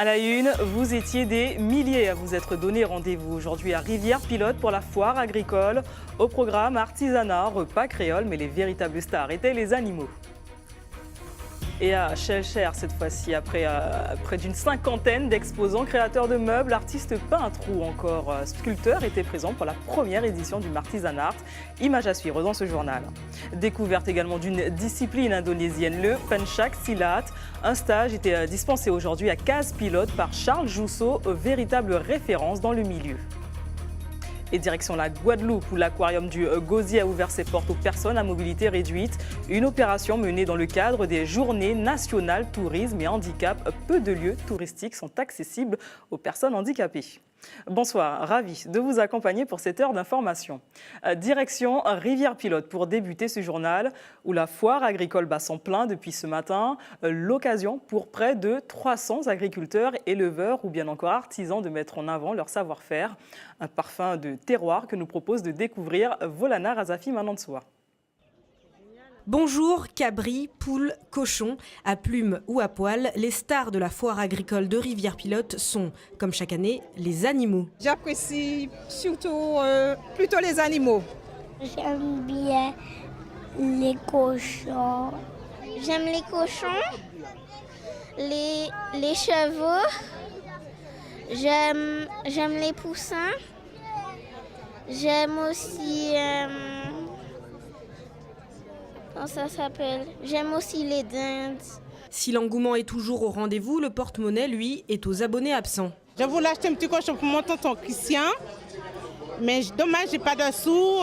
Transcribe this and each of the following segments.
À la une, vous étiez des milliers à vous être donné rendez-vous aujourd'hui à Rivière-Pilote pour la foire agricole. Au programme, artisanat, repas créoles, mais les véritables stars étaient les animaux. Et à Schellcher, cette fois-ci, après près d'une cinquantaine d'exposants, créateurs de meubles, artistes peintres ou encore sculpteurs étaient présents pour la première édition du Martisan Art. Image à suivre dans ce journal. Découverte également d'une discipline indonésienne, le Pencak Silat. Un stage était dispensé aujourd'hui à Case Pilote par Charles Jousseau, véritable référence dans le milieu. Et direction la Guadeloupe où l'aquarium du Gosier a ouvert ses portes aux personnes à mobilité réduite. Une opération menée dans le cadre des Journées nationales tourisme et handicap. Peu de lieux touristiques sont accessibles aux personnes handicapées. Bonsoir, ravi de vous accompagner pour cette heure d'information. Direction Rivière-Pilote pour débuter ce journal où la foire agricole bat son plein depuis ce matin. L'occasion pour près de 300 agriculteurs, éleveurs ou bien encore artisans de mettre en avant leur savoir-faire. Un parfum de terroir que nous propose de découvrir Volana Razafi Manansoa. Bonjour, cabri, poules, cochons, à plumes ou à poil, les stars de la foire agricole de Rivière-Pilote sont, comme chaque année, les animaux. J'apprécie surtout plutôt les animaux. J'aime bien les cochons. J'aime les cochons, les chevaux, j'aime les poussins, j'aime aussi... Comment ça s'appelle? J'aime aussi les dindes. Si l'engouement est toujours au rendez-vous, le porte-monnaie, lui, est aux abonnés absents. Je voulais acheter un petit cochon pour mon tonton Christian, mais dommage, j'ai pas de sous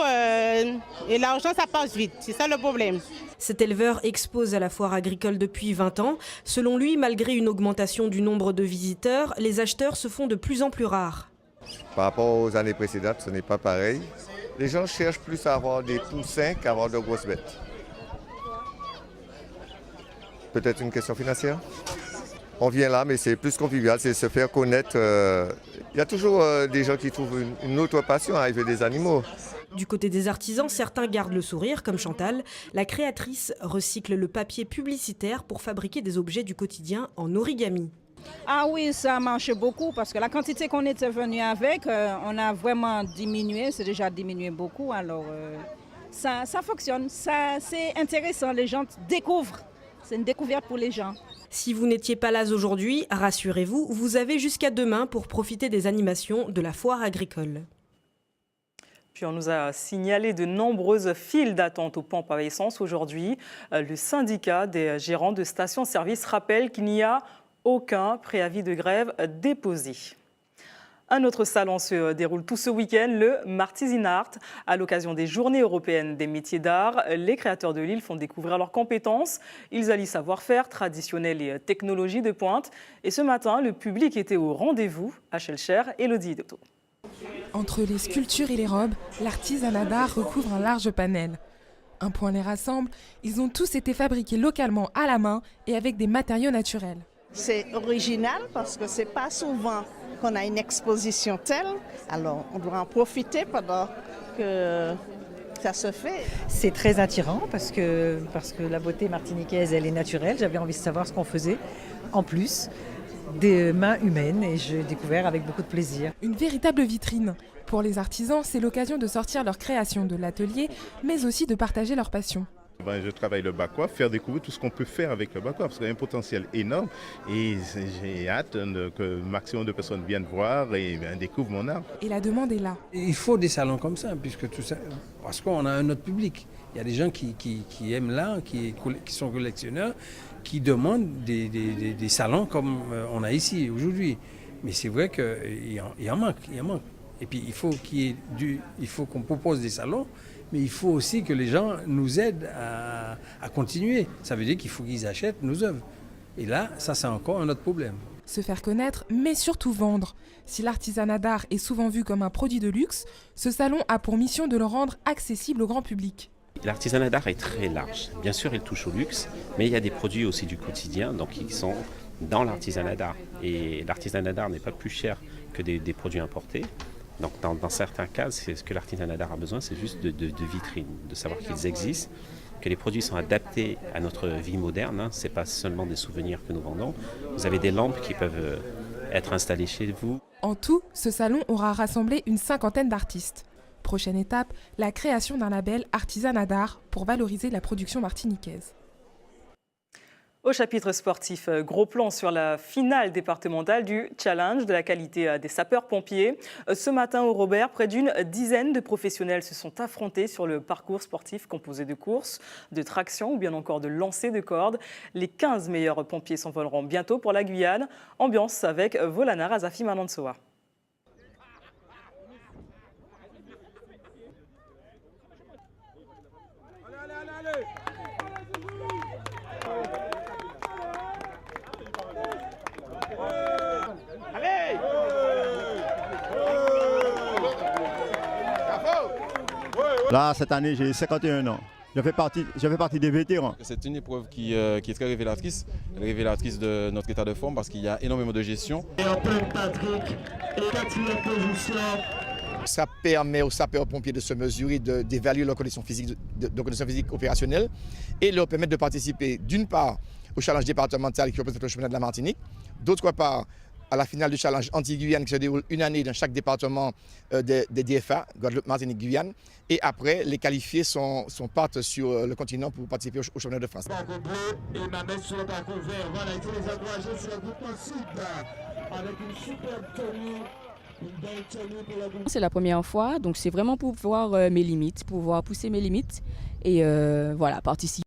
et l'argent, ça passe vite. C'est ça le problème. Cet éleveur expose à la foire agricole depuis 20 ans. Selon lui, malgré une augmentation du nombre de visiteurs, les acheteurs se font de plus en plus rares. Par rapport aux années précédentes, ce n'est pas pareil. Les gens cherchent plus à avoir des poussins qu'à avoir de grosses bêtes. Peut-être une question financière? On vient là, mais c'est plus convivial, c'est se faire connaître. Il y a toujours des gens qui trouvent une autre passion à élever des animaux. Du côté des artisans, certains gardent le sourire, comme Chantal. La créatrice recycle le papier publicitaire pour fabriquer des objets du quotidien en origami. Ah oui, ça marche beaucoup parce que la quantité qu'on était venu avec, on a vraiment diminué, c'est déjà diminué beaucoup. Alors ça fonctionne, c'est intéressant, les gens découvrent. C'est une découverte pour les gens. Si vous n'étiez pas là aujourd'hui, rassurez-vous, vous avez jusqu'à demain pour profiter des animations de la foire agricole. Puis on nous a signalé de nombreuses files d'attente aux pompes à essence aujourd'hui. Le syndicat des gérants de stations-service rappelle qu'il n'y a aucun préavis de grève déposé. Un autre salon se déroule tout ce week-end, le Martisan Art. À l'occasion des Journées européennes des métiers d'art, les créateurs de l'île font découvrir leurs compétences. Ils allient savoir-faire traditionnel et technologies de pointe. Et ce matin, le public était au rendez-vous à Schellcher. Élodie Dotto. Entre les sculptures et les robes, l'artisanat d'art recouvre un large panel. Un point les rassemble, ils ont tous été fabriqués localement à la main et avec des matériaux naturels. C'est original parce que c'est pas souvent qu'on a une exposition telle, alors on doit en profiter pendant que ça se fait. C'est très attirant parce que la beauté martiniquaise, elle est naturelle. J'avais envie de savoir ce qu'on faisait en plus des mains humaines et j'ai découvert avec beaucoup de plaisir. Une véritable vitrine. Pour les artisans, c'est l'occasion de sortir leur création de l'atelier, mais aussi de partager leur passion. Je travaille le bakwa, faire découvrir tout ce qu'on peut faire avec le bakwa, parce qu'il y a un potentiel énorme et j'ai hâte que le maximum de personnes viennent voir et découvrent mon art. Et la demande est là. Il faut des salons comme ça, puisque tout ça, parce qu'on a un autre public. Il y a des gens qui aiment l'art, qui sont collectionneurs, qui demandent des salons comme on a ici aujourd'hui. Mais c'est vrai qu'il en manque, Et puis il faut qu'on propose des salons. Mais il faut aussi que les gens nous aident à continuer. Ça veut dire qu'il faut qu'ils achètent nos œuvres. Et là, ça c'est encore un autre problème. Se faire connaître, mais surtout vendre. Si l'artisanat d'art est souvent vu comme un produit de luxe, ce salon a pour mission de le rendre accessible au grand public. L'artisanat d'art est très large. Bien sûr, il touche au luxe, mais il y a des produits aussi du quotidien, donc qui sont dans l'artisanat d'art. Et l'artisanat d'art n'est pas plus cher que des produits importés. Donc dans certains cas, ce que l'artisanat d'art a besoin, c'est juste de vitrines, de savoir qu'ils existent, que les produits sont adaptés à notre vie moderne. Ce n'est pas seulement des souvenirs que nous vendons. Vous avez des lampes qui peuvent être installé chez vous. En tout, ce salon aura rassemblé une 50aine d'artistes. Prochaine étape, la création d'un label artisanat d'art pour valoriser la production martiniquaise. Au chapitre sportif, gros plan sur la finale départementale du challenge de la qualité des sapeurs-pompiers. Ce matin au Robert, près d'une dizaine de professionnels se sont affrontés sur le parcours sportif composé de courses, de traction ou bien encore de lancer de cordes. Les 15 meilleurs pompiers s'envoleront bientôt pour la Guyane. Ambiance avec Volana Razafi Manansoa. Là, cette année, j'ai 51 ans. Je fais partie des vétérans. C'est une épreuve qui est très révélatrice de notre état de forme parce qu'il y a énormément de gestion. Ça permet aux sapeurs-pompiers de se mesurer, d'évaluer leurs conditions physiques, opérationnelles et leur permettre de participer d'une part au challenge départemental qui représente le championnat de la Martinique, d'autre part à la finale du challenge anti-Guyane qui se déroule une année dans chaque département des DFA, Guadeloupe, Martinique, Guyane. Et après, les qualifiés partent sur le continent pour participer au championnat de France. C'est la première fois, donc c'est vraiment pour voir mes limites, pour pouvoir pousser mes limites et voilà, participer.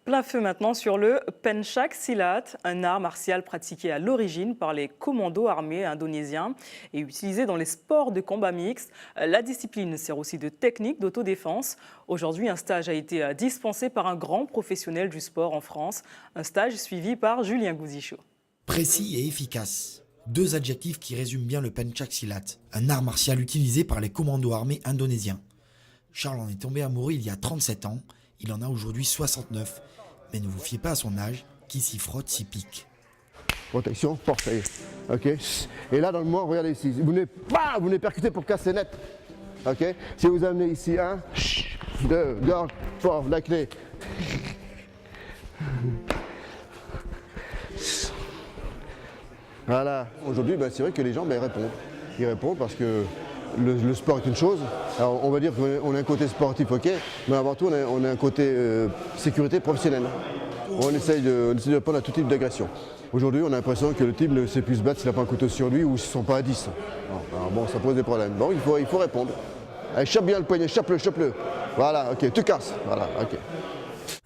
Plein feu maintenant sur le Pencak Silat, un art martial pratiqué à l'origine par les commandos armés indonésiens et utilisé dans les sports de combat mixte. La discipline sert aussi de technique d'autodéfense. Aujourd'hui, un stage a été dispensé par un grand professionnel du sport en France, un stage suivi par Julien Gouzichot. Précis et efficace. Deux adjectifs qui résument bien le Pencak Silat, un art martial utilisé par les commandos armés indonésiens. Charles en est tombé amoureux il y a 37 ans, il en a aujourd'hui 69. Mais ne vous fiez pas à son âge, qui s'y frotte s'y pique. Protection, force, ça y est. Ok. Et là, dans le mois, regardez ici. Vous venez percuter pour casser net. Ok. Si vous amenez ici, 1, 2, garde, fort, la clé. Voilà. Aujourd'hui, c'est vrai que les gens répondent. Ils répondent parce que le sport est une chose. Alors, on va dire qu'on a un côté sportif, ok, mais avant tout, on a un côté sécurité professionnelle. On essaye de répondre à tout type d'agression. Aujourd'hui, on a l'impression que le type ne sait plus se battre s'il n'a pas un couteau sur lui ou s'ils ne sont pas à 10. Alors bon, ça pose des problèmes. Bon, il faut répondre. Allez, chope bien le poignet, chope-le. Voilà, ok, tu casses. Voilà, ok.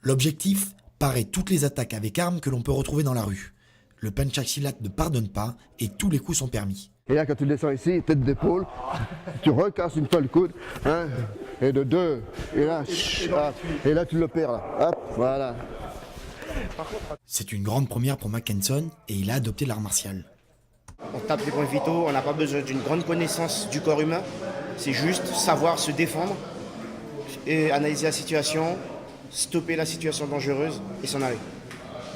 L'objectif, parer toutes les attaques avec armes que l'on peut retrouver dans la rue. Le Pencak Silat ne pardonne pas et tous les coups sont permis. Et là, quand tu descends ici, tête d'épaule, tu recasses une fois le coude, et de 2, et là, tu le perds, là. Hop, voilà. C'est une grande première pour Mackenson et il a adopté l'art martial. On tape des points vitaux, on n'a pas besoin d'une grande connaissance du corps humain, c'est juste savoir se défendre, et analyser la situation, stopper la situation dangereuse et s'en aller.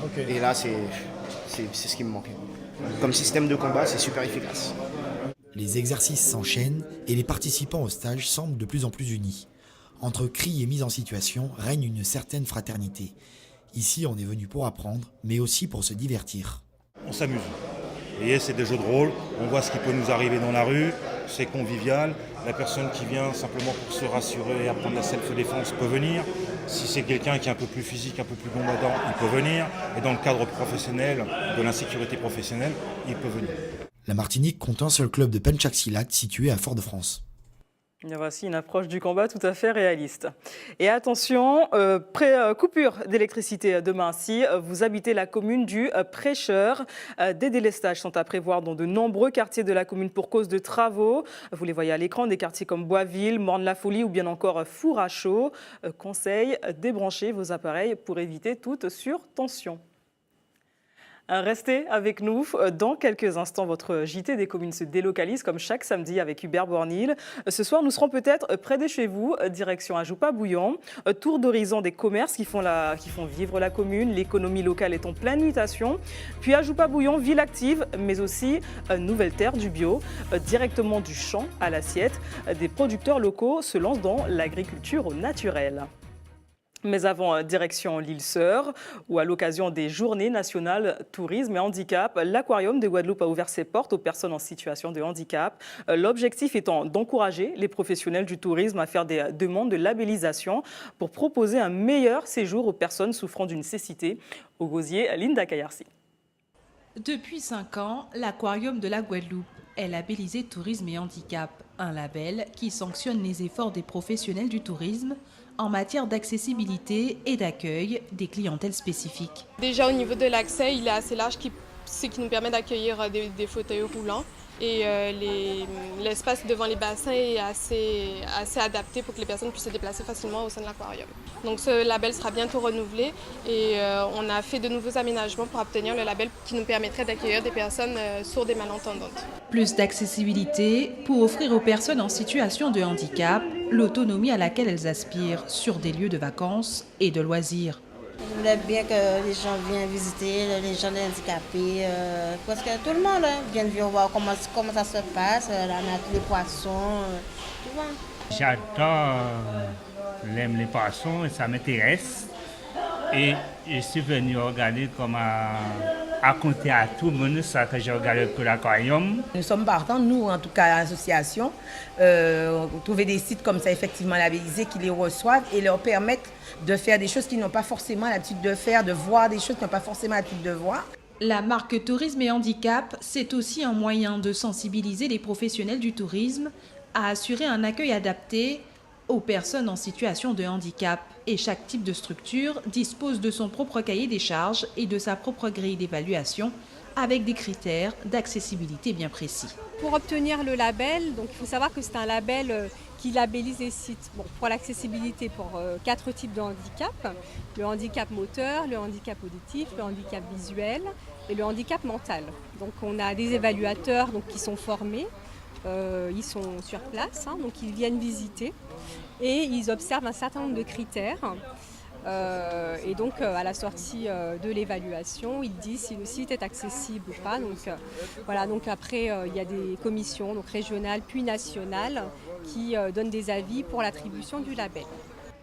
Okay. Et là, c'est ce qui me manquait. Comme système de combat, c'est super efficace. Les exercices s'enchaînent et les participants au stage semblent de plus en plus unis. Entre cris et mise en situation règne une certaine fraternité. Ici, on est venu pour apprendre, mais aussi pour se divertir. On s'amuse. Vous voyez, c'est des jeux de rôle, on voit ce qui peut nous arriver dans la rue, c'est convivial. La personne qui vient simplement pour se rassurer et apprendre la self-défense peut venir. Si c'est quelqu'un qui est un peu plus physique, un peu plus combattant, il peut venir. Et dans le cadre professionnel, de l'insécurité professionnelle, il peut venir. La Martinique compte un seul club de Pencak Silat situé à Fort-de-France. Et voici une approche du combat tout à fait réaliste. Et attention, coupure d'électricité demain. Si vous habitez la commune du Prêcheur, des délestages sont à prévoir dans de nombreux quartiers de la commune pour cause de travaux. Vous les voyez à l'écran, des quartiers comme Boisville, Morne-la-Folie ou bien encore Four-à-Chaud. Conseil, débranchez vos appareils pour éviter toute surtension. Restez avec nous. Dans quelques instants, votre JT des communes se délocalise comme chaque samedi avec Hubert Bornil. Ce soir, nous serons peut-être près de chez vous, direction Ajupa-Bouillon. Tour d'horizon des commerces qui font vivre la commune. L'économie locale est en pleine mutation. Puis Ajupa-Bouillon, ville active, mais aussi nouvelle terre du bio. Directement du champ à l'assiette, des producteurs locaux se lancent dans l'agriculture au naturel. Mais avant, direction l'île Sœur, où à l'occasion des Journées nationales tourisme et handicap, l'Aquarium de Guadeloupe a ouvert ses portes aux personnes en situation de handicap. L'objectif étant d'encourager les professionnels du tourisme à faire des demandes de labellisation pour proposer un meilleur séjour aux personnes souffrant d'une cécité. Au gosier, Linda Kayarsi. Depuis 5 ans, l'Aquarium de la Guadeloupe est labellisé Tourisme et Handicap, un label qui sanctionne les efforts des professionnels du tourisme en matière d'accessibilité et d'accueil des clientèles spécifiques. Déjà au niveau de l'accès, il est assez large, ce qui nous permet d'accueillir des fauteuils roulants. Et l'espace devant les bassins est assez adapté pour que les personnes puissent se déplacer facilement au sein de l'aquarium. Donc ce label sera bientôt renouvelé et on a fait de nouveaux aménagements pour obtenir le label qui nous permettrait d'accueillir des personnes sourdes et malentendantes. Plus d'accessibilité pour offrir aux personnes en situation de handicap l'autonomie à laquelle elles aspirent sur des lieux de vacances et de loisirs. Je voulais bien que les gens viennent visiter, les gens handicapés, parce que tout le monde vient voir comment ça se passe, la nature, les poissons, tu vois. J'adore les poissons et ça m'intéresse. Et je suis venu regarder comment raconter à tout le monde ça que j'ai regardé pour l'aquarium. Nous sommes partants, nous en tout cas l'association, trouver des sites comme ça effectivement labellisés qui les reçoivent et leur permettent de faire des choses qu'ils n'ont pas forcément l'habitude de faire, de voir des choses qu'ils n'ont pas forcément l'habitude de voir. La marque Tourisme et Handicap, c'est aussi un moyen de sensibiliser les professionnels du tourisme à assurer un accueil adapté aux personnes en situation de handicap. Et chaque type de structure dispose de son propre cahier des charges et de sa propre grille d'évaluation avec des critères d'accessibilité bien précis. Pour obtenir le label, donc il faut savoir que c'est un label qui labellise les sites pour l'accessibilité pour 4 types de handicap. Le handicap moteur, le handicap auditif, le handicap visuel et le handicap mental. Donc on a des évaluateurs qui sont formés, ils sont sur place, donc ils viennent visiter et ils observent un certain nombre de critères. Et donc à la sortie de l'évaluation, il dit si le site est accessible ou pas. Donc voilà, donc après il y a des commissions donc régionales puis nationales qui donnent des avis pour l'attribution du label.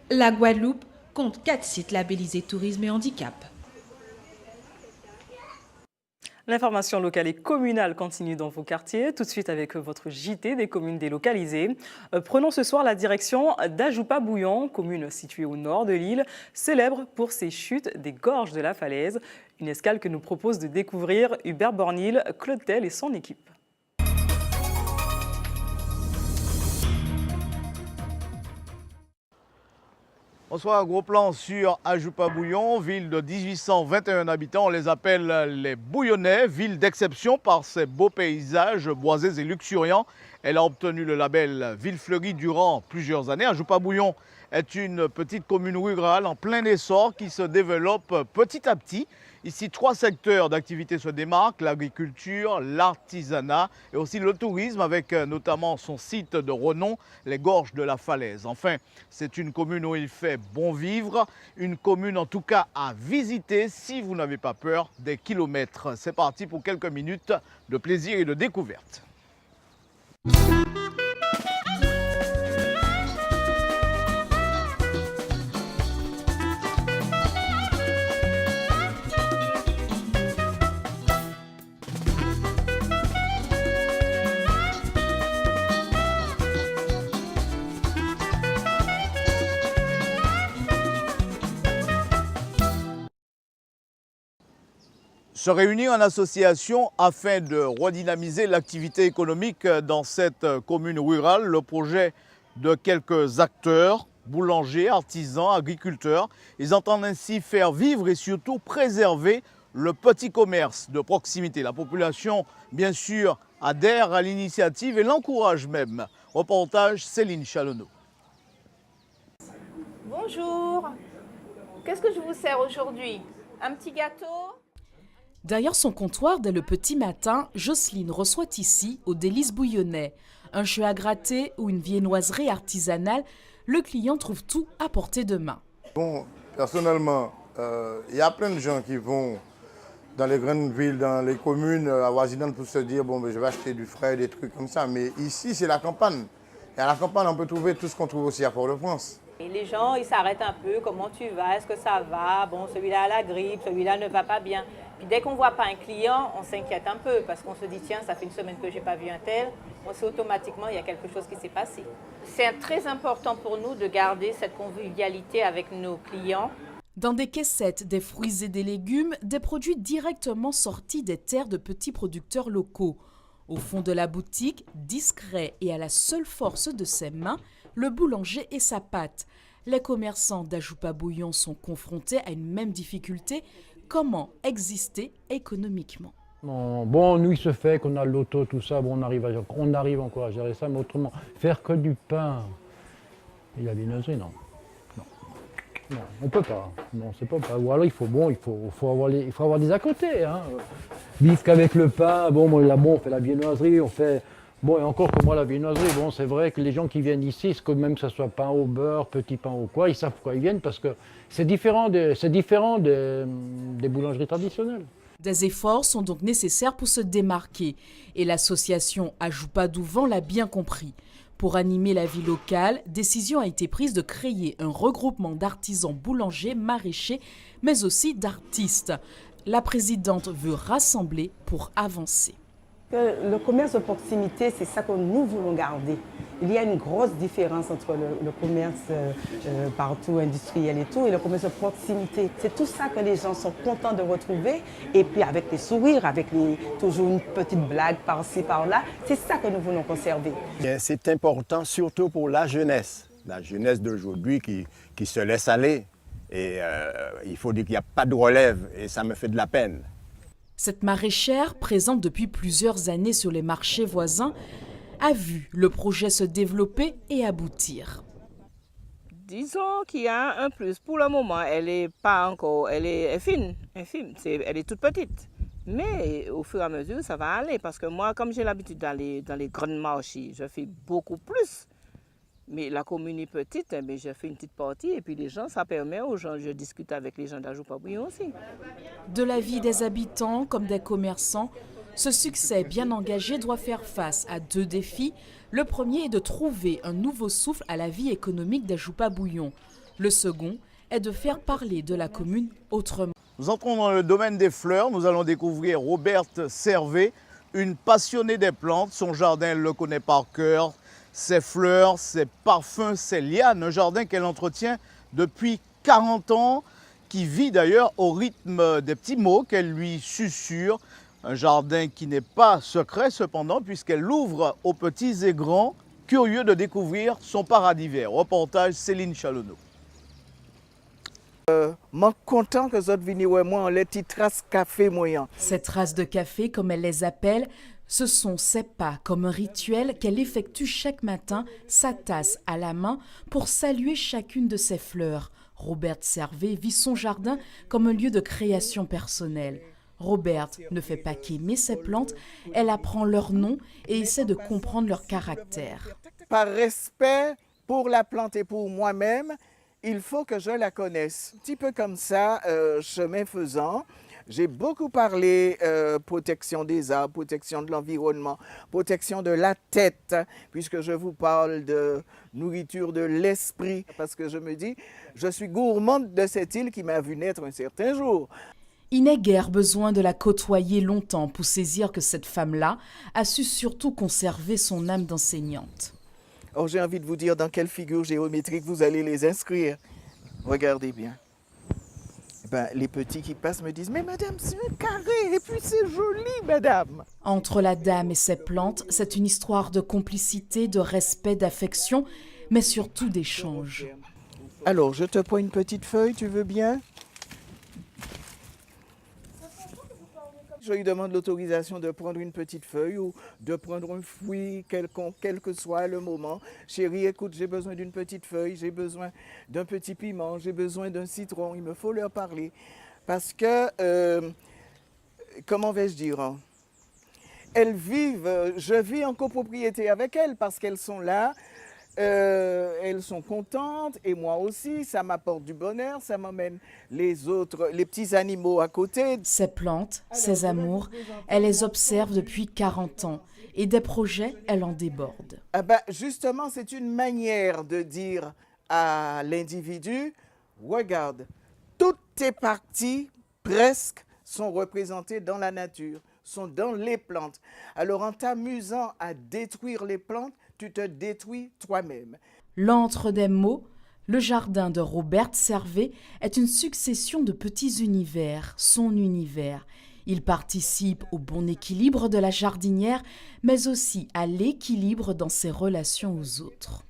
La Guadeloupe compte 4 sites labellisés Tourisme et Handicap. L'information locale et communale continue dans vos quartiers, tout de suite avec votre JT des communes délocalisées. Prenons ce soir la direction d'Ajupa-Bouillon, commune située au nord de l'île, célèbre pour ses chutes des gorges de la falaise. Une escale que nous propose de découvrir Hubert Bornil, Claude Tell et son équipe. Bonsoir, gros plan sur Ajupa-Bouillon, ville de 1821 habitants. On les appelle les Bouillonnais, ville d'exception par ses beaux paysages boisés et luxuriants. Elle a obtenu le label Ville Fleurie durant plusieurs années. Ajupa-Bouillon est une petite commune rurale en plein essor qui se développe petit à petit. Ici, 3 secteurs d'activité se démarquent, l'agriculture, l'artisanat et aussi le tourisme avec notamment son site de renom, les Gorges de la Falaise. Enfin, c'est une commune où il fait bon vivre, une commune en tout cas à visiter si vous n'avez pas peur des kilomètres. C'est parti pour quelques minutes de plaisir et de découverte. Se réunir en association afin de redynamiser l'activité économique dans cette commune rurale. Le projet de quelques acteurs, boulangers, artisans, agriculteurs. Ils entendent ainsi faire vivre et surtout préserver le petit commerce de proximité. La population, bien sûr, adhère à l'initiative et l'encourage même. Reportage Céline Chalonneau. Bonjour, qu'est-ce que je vous sers aujourd'hui? Un petit gâteau? Derrière son comptoir, dès le petit matin, Jocelyne reçoit ici, au Délices Bouillonnais, un jeu à gratter ou une viennoiserie artisanale. Le client trouve tout à portée de main. Bon, personnellement, il y a plein de gens qui vont dans les grandes villes, dans les communes avoisinantes pour se dire bon, je vais acheter du frais, des trucs comme ça. Mais ici, c'est la campagne. Et à la campagne, on peut trouver tout ce qu'on trouve aussi à Port-de-France. Et les gens, ils s'arrêtent un peu. Comment tu vas? Est-ce que ça va? Bon, celui-là a la grippe, celui-là ne va pas bien. Puis dès qu'on ne voit pas un client, on s'inquiète un peu parce qu'on se dit tiens, ça fait une semaine que je n'ai pas vu un tel. On sait automatiquement il y a quelque chose qui s'est passé. C'est très important pour nous de garder cette convivialité avec nos clients. Dans des caissettes, des fruits et des légumes, des produits directement sortis des terres de petits producteurs locaux. Au fond de la boutique, discret et à la seule force de ses mains, le boulanger et sa pâte. Les commerçants d'Ajoupa Bouillon sont confrontés à une même difficulté. Comment exister économiquement? Bon, nous, il se fait qu'on a l'auto, tout ça, bon, on arrive encore à gérer ça, mais autrement, faire que du pain et la viennoiserie, non. Non, on peut pas. Non, c'est pas. Ou alors il faut avoir des à côté. Hein. Vivre qu'avec le pain. Bon, on fait la viennoiserie, on fait. Bon, et encore que moi, la viennoiserie, bon, c'est vrai que les gens qui viennent ici, c'est que même que ce soit pain au beurre, petit pain au quoi, ils savent pourquoi ils viennent parce que c'est différent des boulangeries traditionnelles. Des efforts sont donc nécessaires pour se démarquer. Et l'association Ajoupa Douvent l'a bien compris. Pour animer la vie locale, décision a été prise de créer un regroupement d'artisans boulangers, maraîchers, mais aussi d'artistes. La présidente veut rassembler pour avancer. Le commerce de proximité, c'est ça que nous voulons garder. Il y a une grosse différence entre le commerce partout, industriel et tout, et le commerce de proximité. C'est tout ça que les gens sont contents de retrouver. Et puis avec les sourires, avec toujours une petite blague par-ci, par-là, c'est ça que nous voulons conserver. C'est important surtout pour la jeunesse d'aujourd'hui qui se laisse aller. Et il faut dire qu'il n'y a pas de relève et ça me fait de la peine. Cette maraîchère, présente depuis plusieurs années sur les marchés voisins, a vu le projet se développer et aboutir. Disons qu'il y a un plus. Pour le moment, elle est pas encore, elle est fine, elle est toute petite. Mais au fur et à mesure, ça va aller parce que moi, comme j'ai l'habitude d'aller dans les grands marchés, je fais beaucoup plus. Mais la commune est petite, mais je fais une petite partie et puis les gens, ça permet aux gens, je discute avec les gens d'Ajoupa Bouillon aussi. De la vie des habitants comme des commerçants, ce succès bien engagé doit faire face à deux défis. Le premier est de trouver un nouveau souffle à la vie économique d'Ajoupa Bouillon. Le second est de faire parler de la commune autrement. Nous entrons dans le domaine des fleurs. Nous allons découvrir Roberte Servet, une passionnée des plantes. Son jardin, elle le connaît par cœur. Ses fleurs, ses parfums, ses lianes, un jardin qu'elle entretient depuis 40 ans, qui vit d'ailleurs au rythme des petits mots qu'elle lui susurre. Un jardin qui n'est pas secret cependant, puisqu'elle l'ouvre aux petits et grands, curieux de découvrir son paradis vert. Reportage Céline Chalonneau. Je suis content que vous veniez voir moi en les petites traces café moyen. Ces traces de café, comme elle les appelle, ce sont ses pas comme un rituel qu'elle effectue chaque matin, sa tasse à la main, pour saluer chacune de ses fleurs. Roberte Servet vit son jardin comme un lieu de création personnelle. Roberte ne fait pas qu'aimer ses plantes, elle apprend leur nom et essaie de comprendre leur caractère. Par respect pour la plante et pour moi-même, il faut que je la connaisse. Un petit peu comme ça, chemin faisant. J'ai beaucoup parlé protection des arbres, protection de l'environnement, protection de la tête, puisque je vous parle de nourriture de l'esprit, parce que je me dis, je suis gourmande de cette île qui m'a vu naître un certain jour. Il n'est guère besoin de la côtoyer longtemps pour saisir que cette femme-là a su surtout conserver son âme d'enseignante. Or, j'ai envie de vous dire dans quelle figure géométrique vous allez les inscrire. Regardez bien. Les petits qui passent me disent « Mais madame, c'est un carré et puis c'est joli, madame !» Entre la dame et ses plantes, c'est une histoire de complicité, de respect, d'affection, mais surtout d'échange. Alors, je te prends une petite feuille, tu veux bien? Je lui demande l'autorisation de prendre une petite feuille ou de prendre un fruit quelconque, quel que soit le moment. Chérie, écoute, j'ai besoin d'une petite feuille, j'ai besoin d'un petit piment, j'ai besoin d'un citron. Il me faut leur parler. Parce que comment vais-je dire, hein, elles vivent, je vis en copropriété avec elles parce qu'elles sont là, elles sont contentes et moi aussi, ça m'apporte du bonheur, ça m'emmène les autres, les petits animaux à côté. Ces plantes, ces amours, elle les observe depuis 40 ans et des projets, elle en déborde. Ah ben, justement, c'est une manière de dire à l'individu, regarde, toutes tes parties, presque, sont représentées dans la nature, sont dans les plantes. Alors en t'amusant à détruire les plantes, tu te détruis toi-même. L'antre des mots, le jardin de Robert Servet est une succession de petits univers, son univers. Il participe au bon équilibre de la jardinière, mais aussi à l'équilibre dans ses relations aux autres.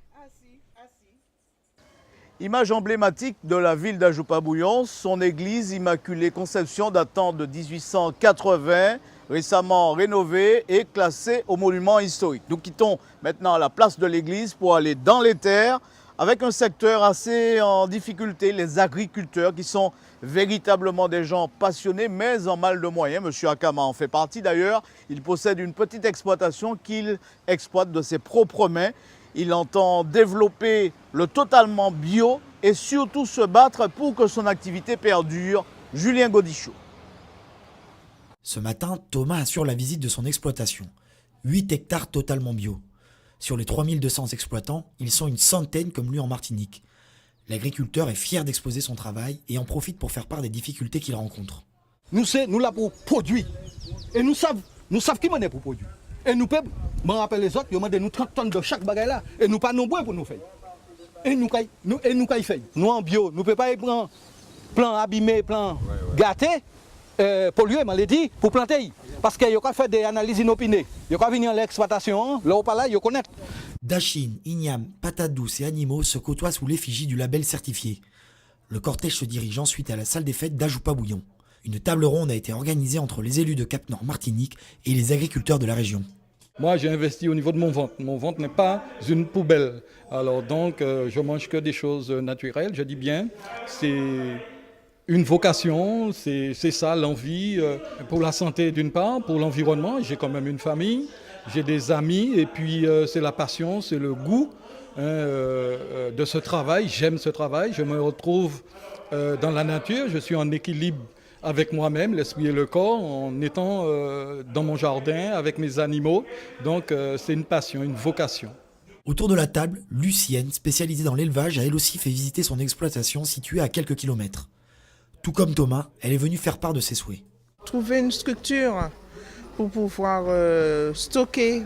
Image emblématique de la ville d'Ajupa-Bouillon, son église Immaculée Conception datant de 1880, récemment rénovée et classée au monument historique. Nous quittons maintenant la place de l'église pour aller dans les terres avec un secteur assez en difficulté, les agriculteurs qui sont véritablement des gens passionnés mais en mal de moyens. Monsieur Akama en fait partie d'ailleurs. Il possède une petite exploitation qu'il exploite de ses propres mains. Il entend développer le totalement bio et surtout se battre pour que son activité perdure. Julien Godichaud. Ce matin, Thomas assure la visite de son exploitation. 8 hectares totalement bio. Sur les 3200 exploitants, ils sont une centaine comme lui en Martinique. L'agriculteur est fier d'exposer son travail et en profite pour faire part des difficultés qu'il rencontre. Nous là pour produire. Et nous savons qui on est pour produire. Et nous peuples, je me rappelle les autres, ils demandent nous 30 tonnes de chaque bagage là. Et nous pas nombreux pour nous faire. Et nous faire. Nous en bio, nous ne pouvons pas prendre plan abîmé, plan gâté, pollué, maladie, pour planter. Parce qu'il y a fait des analyses inopinées. Il y a venir à l'exploitation, là ou pas là, il y a connaître. Dachine, Igname, patates douces et animaux se côtoient sous l'effigie du label certifié. Le cortège se dirige ensuite à la salle des fêtes d'Ajupa-Bouillon. Une table ronde a été organisée entre les élus de Cap-Nord Martinique et les agriculteurs de la région. Moi, j'ai investi au niveau de mon ventre. Mon ventre n'est pas une poubelle. Alors donc, je mange que des choses naturelles. Je dis bien, c'est une vocation, c'est ça l'envie pour la santé d'une part, pour l'environnement. J'ai quand même une famille, j'ai des amis et puis c'est la passion, c'est le goût de ce travail. J'aime ce travail, je me retrouve dans la nature, je suis en équilibre avec moi-même, l'esprit et le corps, en étant dans mon jardin avec mes animaux. Donc c'est une passion, une vocation. Autour de la table, Lucienne, spécialisée dans l'élevage, a elle aussi fait visiter son exploitation située à quelques kilomètres. Tout comme Thomas, elle est venue faire part de ses souhaits. Trouver une structure pour pouvoir stocker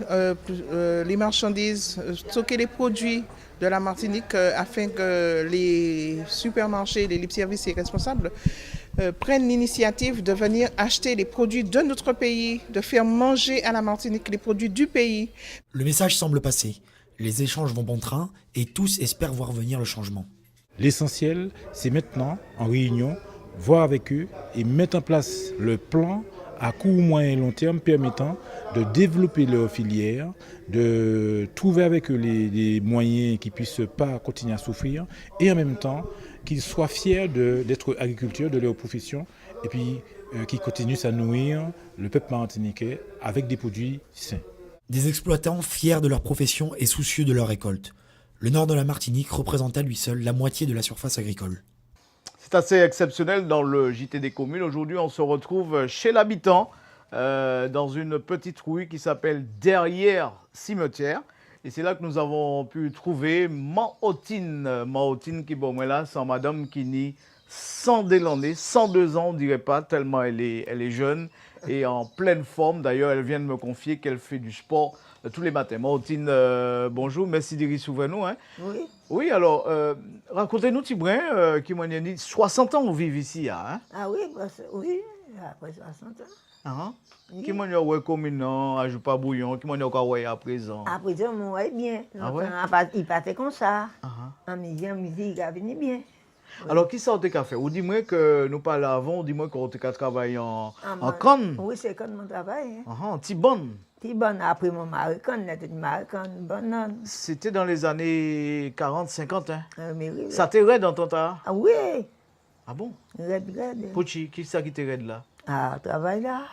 les marchandises, stocker les produits de la Martinique afin que les supermarchés, les libre-services et responsables prennent l'initiative de venir acheter les produits de notre pays, de faire manger à la Martinique les produits du pays. Le message semble passer. Les échanges vont bon train et tous espèrent voir venir le changement. L'essentiel, c'est maintenant, en réunion, voir avec eux et mettre en place le plan à court, moyen et long terme permettant de développer leur filière, de trouver avec eux les moyens qui ne puissent pas continuer à souffrir et en même temps qu'ils soient fiers d'être agriculteurs, de leur profession et puis qu'ils continuent à nourrir le peuple martiniquais avec des produits sains. Des exploitants fiers de leur profession et soucieux de leur récolte. Le nord de la Martinique représente à lui seul la moitié de la surface agricole. C'est assez exceptionnel dans le JT des communes. Aujourd'hui, on se retrouve chez l'habitant dans une petite rue qui s'appelle Derrière Cimetière. Et c'est là que nous avons pu trouver Maotine. Maotine qui, bon, là, c'est madame qui nie 102 ans, on ne dirait pas, tellement elle est jeune et en pleine forme. D'ailleurs, elle vient de me confier qu'elle fait du sport tous les matins. Maotine, bonjour, merci d'y s'ouvrir nous. Hein. Oui. Oui, alors, racontez-nous, Tibrin, qui m'a dit 60 ans, vous vivez ici. Hein? Ah oui, oui, après 60 ans. Oui. Qui m'a dit, ouais, comme non, Ajupa-Bouillon, qui m'a dit, ouais, à présent. À présent, moi, ouais, bien. Ah ouais? Il partait comme ça. En midi, il a venu bien. Oui. Alors, qui ça a fait? Ou dis-moi que nous parlons avant, ou dis-moi qu'on a travaillé en conne. Oui, c'est comme mon travail. En Tibonne. Tibonne, après mon Maricon, bonne. C'était dans les années 40-50, hein? Mais oui, ça t'est raide dans ton tas? Ah oui. Ah bon? Raide. Pochi, qui c'est qui t'est raide là? Ah, travail là.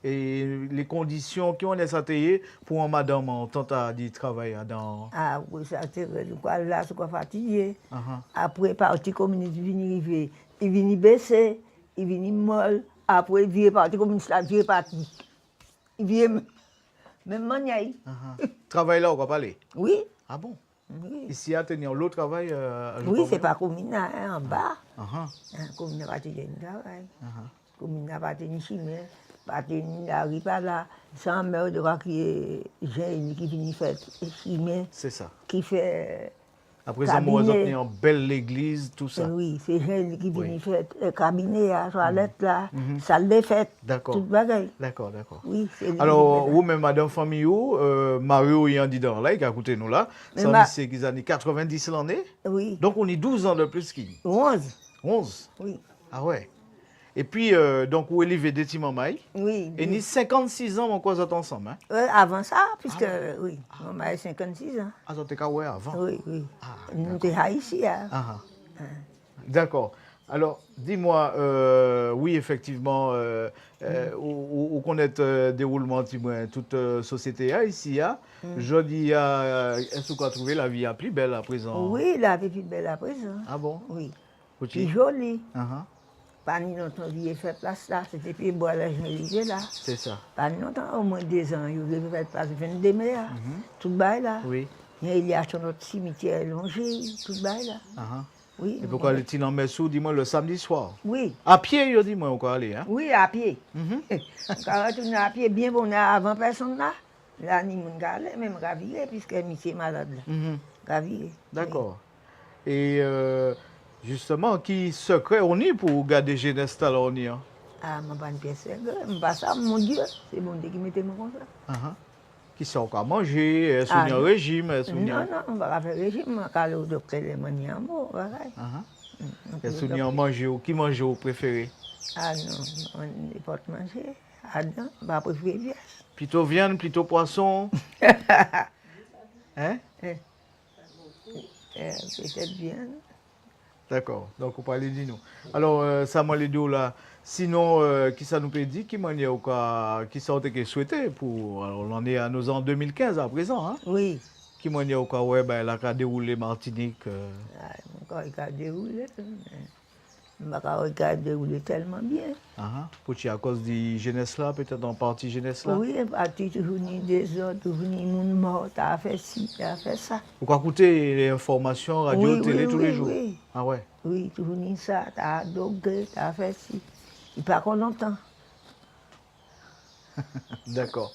Et les conditions qui ont été pour un madame en tant que travailler dans... Ah oui, ça c'est vrai. Là, je suis fatigué. Après, parti communiste, il vient baisser, il vient molle. Après, il vient parti communiste, il vient parti. Il vient même manière. Travail là, on va parler? Oui. Ah bon? Oui. Ici, à tenir l'autre travail oui, c'est pas communal, en bas. Communal pas tenir le travail. Communal pas tenir chimie. Pas tenir la ripa là. Sans mère de voir qui est jeune qui vient faire chimie. C'est ça. Qui fait. Après ça, moi, j'ai en belle église, tout ça. Oui, c'est jeune qui vient faire cabinet, toilette là, salle de fête. D'accord. Tout bagaille. D'accord, d'accord. Oui, c'est alors, vous-même, madame famille, Mario y en dit dans là, il a écouté nous là. C'est qu'ils années 90 l'année. Oui. Donc, on est 12 ans de plus qu'il. 11. 11? Oui. Ah ouais. Et puis, donc, vous élevez des petits mamans. Oui. Et ni 56 ans, on quoi ça ensemble, hein? Avant ça, puisque, oui, maman a 56 ans. Ah, ça t'es qu'à ouais avant? Oui, oui. Nous sommes haïtiens. D'accord. Alors, dis-moi, oui, effectivement, on connaît le déroulement de toute société ici. Je dis, est-ce qu'on a trouvé la vie plus belle à présent? Oui, la vie plus belle à présent. Ah bon? Oui. Plus jolie. Pas ni longtemps, il a fait place là, c'était puis boire la journée là. C'est ça. Pas ni longtemps, au moins 2 ans, il a fait place 22 mai là. Tout bail là. Oui. Il y a acheté notre cimetière longé, tout bail là. Oui. Et pourquoi le petit en sous, dis-moi, le samedi soir? Oui. À pied, dis-moi, on peut aller, hein? Oui, à pied. On peut retourner à pied, bien bon, avant personne là. Là, ni mon gars, même raviré, puisque monsieur est malade là. Raviré. D'accord. Et justement, qui secret on y pour garder jeunesse là on y? Ah, je ne pas une pièce, je ne pas ça, mon Dieu, c'est mon Dieu qui mettait mon comme ça. Qui sont encore manger, est-ce qu'il y a un régime? Non, on va faire régime, on va aller au docteur les maniambo, voilà. Est-ce qu'il y a manger ou qui mange au préféré? Ah non, on ne peut pas manger. Ah non, on va préférer viande. Plutôt viande, plutôt poisson? Hein? Peut-être viande. D'accord, donc on peut aller dire nous. Alors, ça m'a les deux là. Sinon, qui ça nous peut dire, qui ça aurait souhaité pour. Alors, on en est à nos ans 2015 à présent, hein? Oui. Qui m'a dit, ouais, ben, la a déroulé Martinique. Encore, il a déroulé. Il a déroulé tellement bien. Pour à cause de jeunesse là, peut-être en partie jeunesse là? Oui, en partie, toujours des autres, toujours des gens morts, tu as fait ci, tu as fait ça. Vous pouvez écouter les informations, radio, télé tous les jours? Oui. Ah ouais? Oui, toujours ça, tu as dogué, tu as fait ci. Il ne part pas longtemps. D'accord.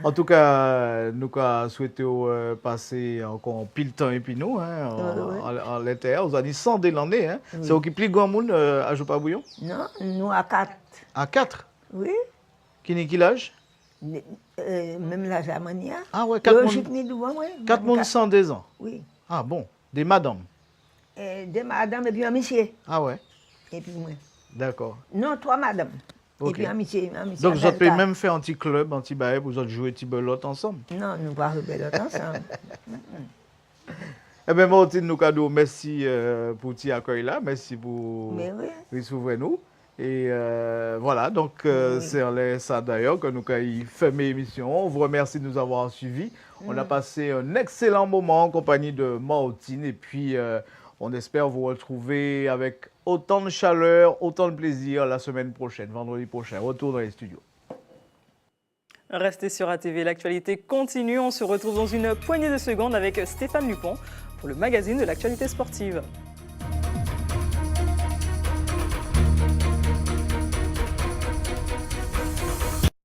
En tout cas, nous souhaitons passer encore pile temps et puis nous, en l'intérieur. Vous avez dit 100 de l'année, hein? C'est au qui plus grand monde à Ajoupa-Bouillon? Non, nous à 4. À 4? Oui. Qui n'est quel âge? Même l'âge à Mania. Ah ouais, 4 monde 102 ans? Oui. Ah bon, des madames? Des madames et puis un monsieur. Ah ouais? Et puis moi. D'accord. Non, 3 madames. Okay. Et puis un monsieur. Donc vous avez même fait un petit club, un petit bail, vous avez joué un petit belote ensemble? Non, nous ne pas jouer belote ensemble. Eh bien, Martine, nous cadeau, merci pour cet accueil là, merci pour recevoir nous. Et voilà, donc c'est en ça d'ailleurs que nous avons fait l'émission. On vous remercie de nous avoir suivis. On a passé un excellent moment en compagnie de Martine et puis on espère vous retrouver avec autant de chaleur, autant de plaisir la semaine prochaine, vendredi prochain. Retour dans les studios. Restez sur ATV, l'actualité continue. On se retrouve dans une poignée de secondes avec Stéphane Lupon pour le magazine de l'actualité sportive.